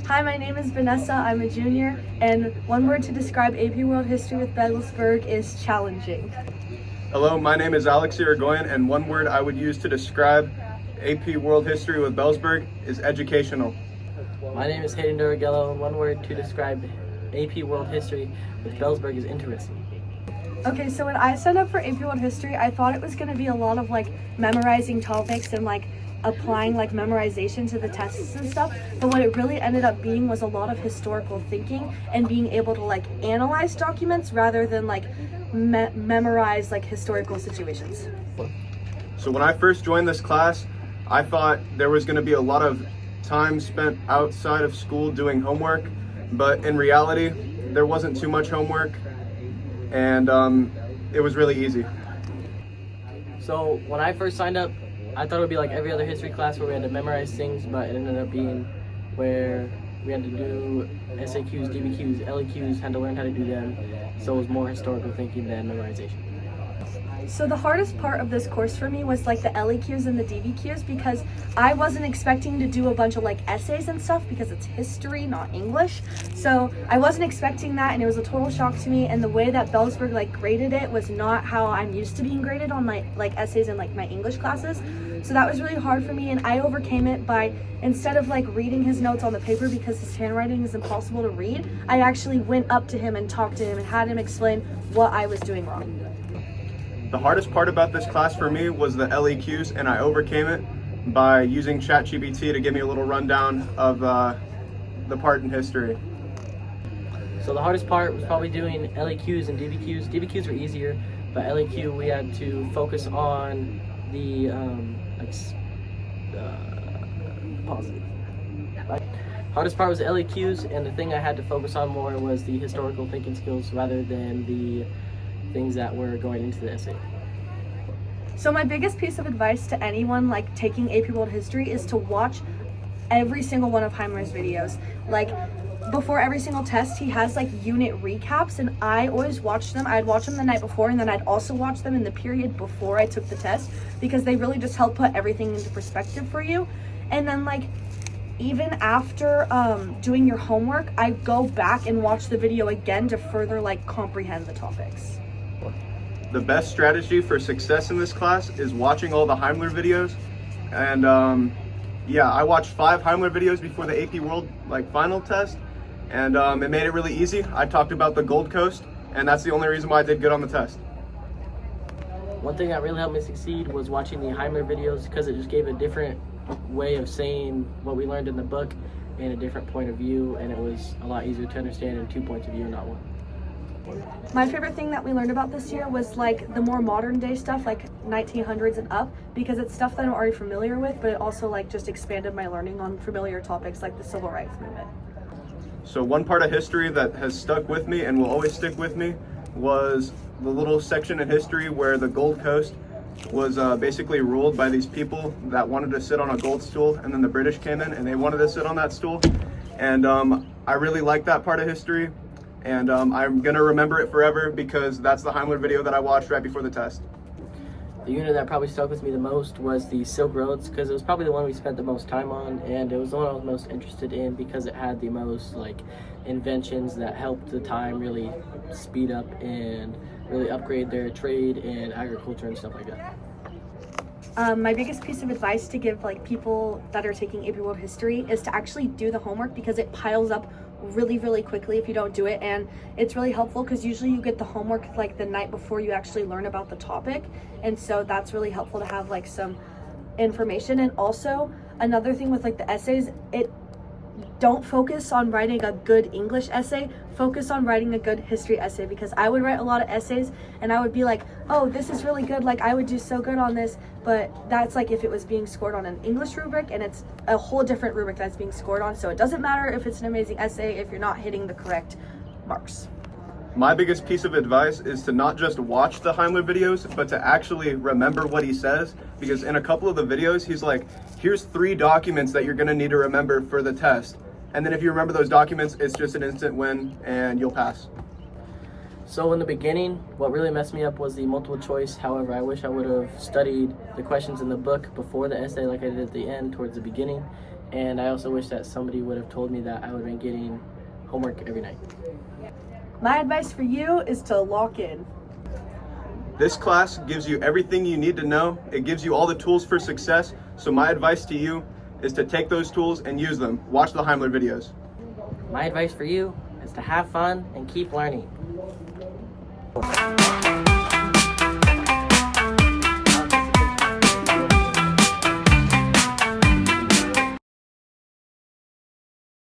Hi, my name is Vanessa. I'm a junior, and one word to describe AP World History with Belzberg is challenging. Hello, my name is Alex Irigoyen, and one word I would use to describe AP World History with Belzberg is educational. My name is Hayden Duragello, and one word to describe AP World History with Belzberg is interesting. Okay, so when I signed up for AP World History, I thought it was going to be a lot of memorizing topics and applying memorization to the tests and stuff, but what it really ended up being was a lot of historical thinking and being able to analyze documents rather than memorize historical situations. So when I first joined this class, I thought there was going to be a lot of time spent outside of school doing homework, but in reality there wasn't too much homework, and it was really easy. So when I first signed up, I thought it would be like every other history class where we had to memorize things, but it ended up being where we had to do SAQs, DBQs, LEQs, had to learn how to do them, so it was more historical thinking than memorization. So the hardest part of this course for me was the LEQs and the DBQs, because I wasn't expecting to do a bunch of essays and stuff because it's history, not English. So I wasn't expecting that, and it was a total shock to me, and the way that Belzberg graded it was not how I'm used to being graded on my essays and my English classes. So that was really hard for me, and I overcame it by, instead of reading his notes on the paper because his handwriting is impossible to read, I actually went up to him and talked to him and had him explain what I was doing wrong. The hardest part about this class for me was the LEQs, and I overcame it by using ChatGPT to give me a little rundown of the part in history. So the hardest part was probably doing LEQs and DBQs. DBQs were easier, but LEQ we had to focus on the positive. Hardest part was the LEQs, and the thing I had to focus on more was the historical thinking skills rather than the things that were going into the essay. So my biggest piece of advice to anyone taking AP World History is to watch every single one of Heimler's videos. Before every single test, he has unit recaps, and I always watched them. I'd watch them the night before, and then I'd also watch them in the period before I took the test, because they really just help put everything into perspective for you. And then even after doing your homework, I go back and watch the video again to further comprehend the topics. The best strategy for success in this class is watching all the Heimler videos, and yeah, I watched 5 Heimler videos before the AP World final test, and it made it really easy. I talked about the Gold Coast, and that's the only reason why I did good on the test. One thing that really helped me succeed was watching the Heimler videos, because it just gave a different way of saying what we learned in the book and a different point of view, and it was a lot easier to understand in 2 points of view, not one. My favorite thing that we learned about this year was the more modern day stuff, 1900s and up, because it's stuff that I'm already familiar with, but it also just expanded my learning on familiar topics like the Civil Rights Movement. So one part of history that has stuck with me and will always stick with me was the little section in history where the Gold Coast was basically ruled by these people that wanted to sit on a gold stool, and then the British came in and they wanted to sit on that stool. And I really like that part of history, and I'm gonna remember it forever because that's the Heimler video that I watched right before the test. The unit that probably stuck with me the most was the Silk Roads, because it was probably the one we spent the most time on, and it was the one I was most interested in because it had the most inventions that helped the time really speed up and really upgrade their trade and agriculture and stuff like that. My biggest piece of advice to give people that are taking AP World History is to actually do the homework, because it piles up really quickly if you don't do it, and it's really helpful because usually you get the homework the night before you actually learn about the topic, and so that's really helpful to have some information. And also another thing with the essays, don't focus on writing a good English essay, focus on writing a good history essay, because I would write a lot of essays and I would be oh, this is really good, I would do so good on this, but that's if it was being scored on an English rubric, and it's a whole different rubric that's being scored on, so it doesn't matter if it's an amazing essay if you're not hitting the correct marks. My biggest piece of advice is to not just watch the Heimler videos, but to actually remember what he says, because in a couple of the videos, he's here's 3 documents that you're gonna need to remember for the test. And then if you remember those documents, it's just an instant win and you'll pass. So in the beginning, what really messed me up was the multiple choice. However, I wish I would have studied the questions in the book before the essay like I did at the end towards the beginning. And I also wish that somebody would have told me that I would have been getting homework every night. My advice for you is to lock in. This class gives you everything you need to know. It gives you all the tools for success. So my advice to you is to take those tools and use them. Watch the Heimler videos. My advice for you is to have fun and keep learning.